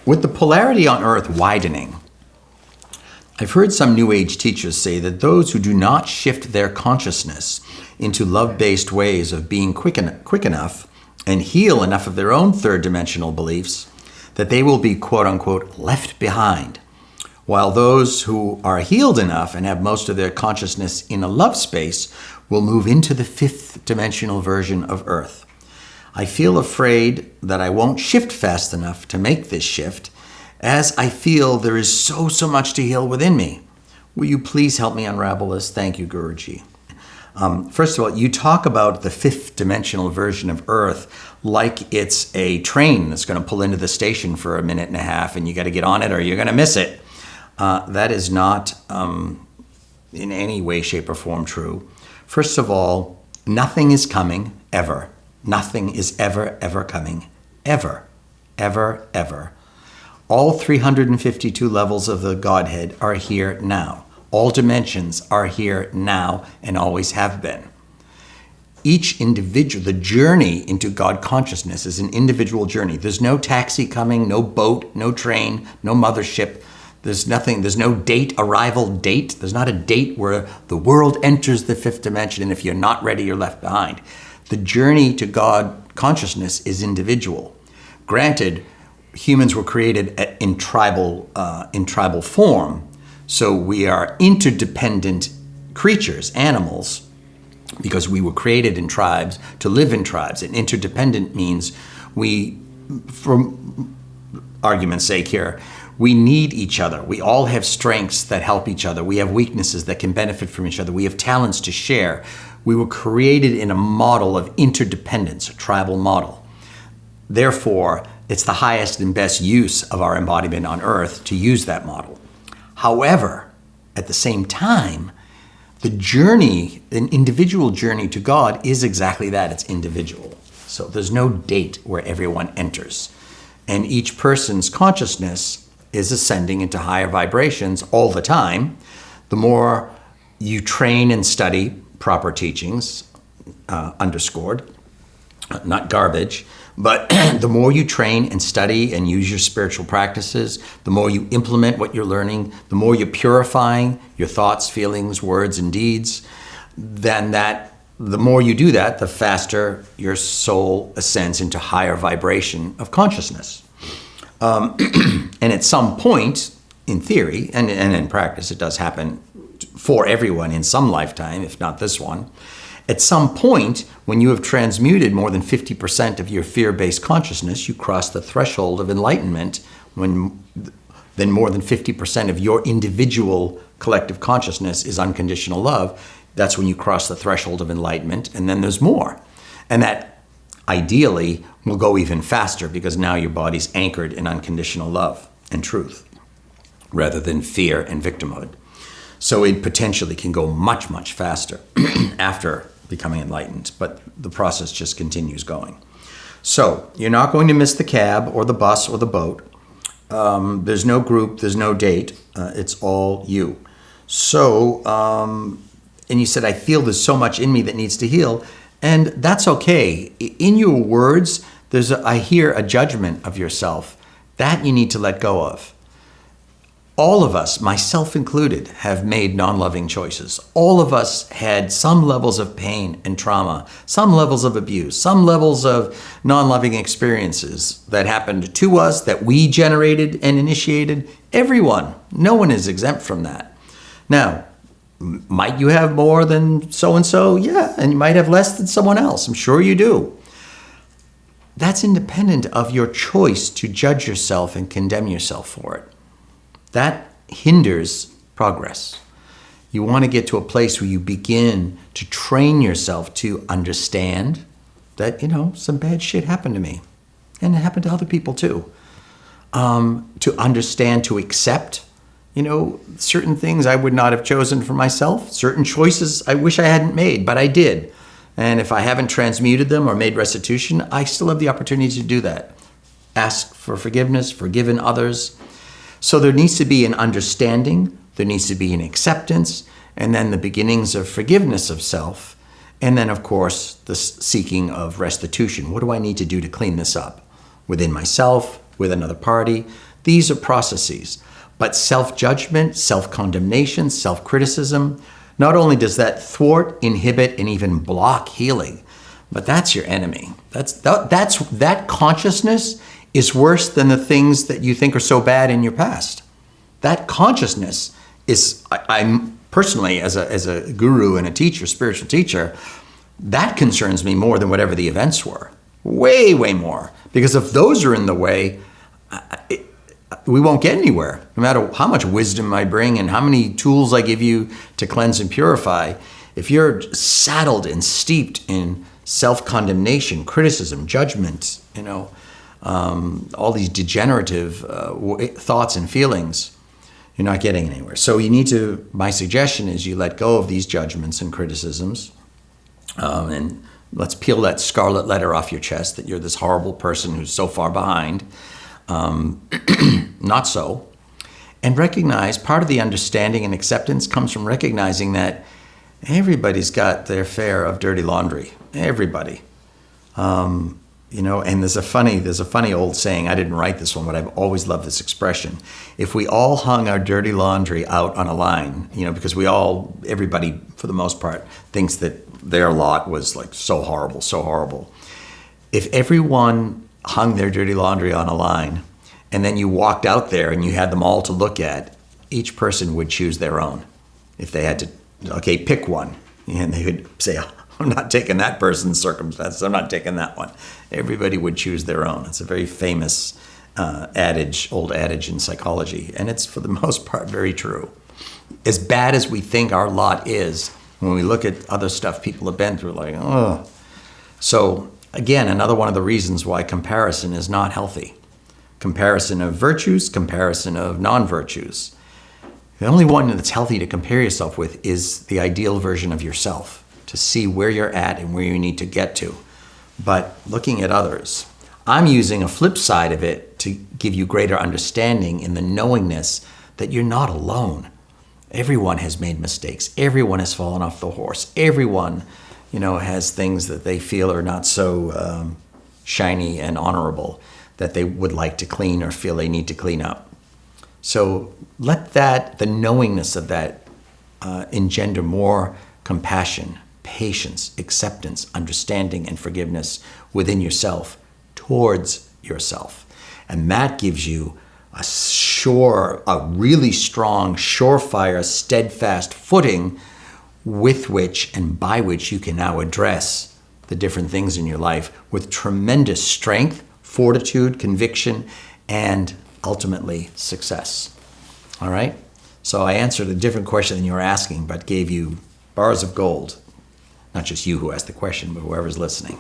With the polarity on Earth widening, I've heard some New Age teachers say that those who do not shift their consciousness into love-based ways of being quick enough and heal enough of their own third-dimensional beliefs, that they will be, quote-unquote, left behind, while those who are healed enough and have most of their consciousness in a love space will move into the fifth-dimensional version of Earth. I feel afraid that I won't shift fast enough to make this shift, as I feel there is so much to heal within me. Will you please help me unravel this? Thank you, Guruji. First of all, you talk about the fifth dimensional version of Earth like it's a train that's going to pull into the station for a minute and a half and you got to get on it or you're going to miss it. That is not in any way, shape, or form true. First of all, nothing is coming ever. Nothing is ever coming. Ever. All 352 levels of the Godhead are here now. All dimensions are here now and always have been. Each individual, the journey into God consciousness is an individual journey. There's no taxi coming, no boat, no train, no mothership. There's nothing, there's no date, arrival date. There's not a date where the world enters the fifth dimension and if you're not ready, you're left behind. The journey to God consciousness is individual. Granted, humans were created in tribal form, so we are interdependent creatures, animals, because we were created in tribes to live in tribes. And interdependent means we, for argument's sake here, we need each other. We all have strengths that help each other. We have weaknesses that can benefit from each other. We have talents to share. We were created in a model of interdependence, a tribal model. Therefore, it's the highest and best use of our embodiment on Earth to use that model. However, at the same time, the journey, an individual journey to God is exactly that, it's individual. So there's no date where everyone enters. And each person's consciousness is ascending into higher vibrations all the time. The more you train and study proper teachings, underscored, not garbage, but the more you train and study and use your spiritual practices, the more you implement what you're learning, the more you're purifying your thoughts, feelings, words, and deeds, then the more you do that, the faster your soul ascends into higher vibration of consciousness. And at some point, in theory, and in practice, it does happen for everyone in some lifetime, if not this one, at some point, when you have transmuted more than 50% of your fear-based consciousness, you cross the threshold of enlightenment when then more than 50% of your individual collective consciousness is unconditional love. That's when you cross the threshold of enlightenment, and then there's more. And that ideally will go even faster because now your body's anchored in unconditional love and truth rather than fear and victimhood. So it potentially can go much faster after becoming enlightened, but the process just continues going. So you're not going to miss the cab or the bus or the boat. There's no group, there's no date. It's all you. So, and you said, I feel there's so much in me that needs to heal. And that's okay. In your words, I hear a judgment of yourself. That you need to let go of. All of us, myself included, have made non-loving choices. All of us had some levels of pain and trauma, some levels of abuse, some levels of non-loving experiences that happened to us, that we generated and initiated. Everyone, no one is exempt from that. Now, might you have more than so-and-so? Yeah, and you might have less than someone else. I'm sure you do. That's independent of your choice to judge yourself and condemn yourself for it. That hinders progress. You want to get to a place where you begin to train yourself to understand that, some bad shit happened to me. And it happened to other people too. To understand, to accept, certain things I would not have chosen for myself, certain choices I wish I hadn't made, but I did. And if I haven't transmuted them or made restitution, I still have the opportunity to do that. Ask for forgiveness, forgiven others. So there needs to be an understanding, there needs to be an acceptance, and then the beginnings of forgiveness of self, and then, of course, the seeking of restitution. What do I need to do to clean this up? Within myself, with another party? These are processes. But self-judgment, self-condemnation, self-criticism, not only does that thwart, inhibit, and even block healing, but that's your enemy. That consciousness is worse than the things that you think are so bad in your past. That consciousness is, I'm personally, as a guru and a teacher, spiritual teacher, that concerns me more than whatever the events were. Way, way more. Because if those are in the way, we won't get anywhere. No matter how much wisdom I bring and how many tools I give you to cleanse and purify, if you're saddled and steeped in self-condemnation, criticism, judgment, all these degenerative thoughts and feelings, you're not getting anywhere. So my suggestion is you let go of these judgments and criticisms, and let's peel that scarlet letter off your chest that you're this horrible person who's so far behind. Not so. And recognize part of the understanding and acceptance comes from recognizing that everybody's got their share of dirty laundry. Everybody. And there's a funny old saying, I didn't write this one, but I've always loved this expression. If we all hung our dirty laundry out on a line, because everybody for the most part thinks that their lot was like so horrible, so horrible. If everyone hung their dirty laundry on a line and then you walked out there and you had them all to look at, each person would choose their own. If they had to, pick one, and they would say, I'm not taking that person's circumstances. I'm not taking that one. Everybody would choose their own. It's a very famous old adage in psychology, and it's for the most part very true. As bad as we think our lot is, when we look at other stuff people have been through, So again, another one of the reasons why comparison is not healthy. Comparison of virtues, comparison of non-virtues. The only one that's healthy to compare yourself with is the ideal version of yourself, to see where you're at and where you need to get to. But looking at others, I'm using a flip side of it to give you greater understanding in the knowingness that you're not alone. Everyone has made mistakes. Everyone has fallen off the horse. Everyone, has things that they feel are not so shiny and honorable that they would like to clean or feel they need to clean up. So let the knowingness of that engender more compassion, patience, acceptance, understanding, and forgiveness within yourself towards yourself. And that gives you a really strong, surefire, steadfast footing with which and by which you can now address the different things in your life with tremendous strength, fortitude, conviction, and ultimately success. All right? So I answered a different question than you were asking, but gave you bars of gold. Not just you who asked the question, but whoever's listening.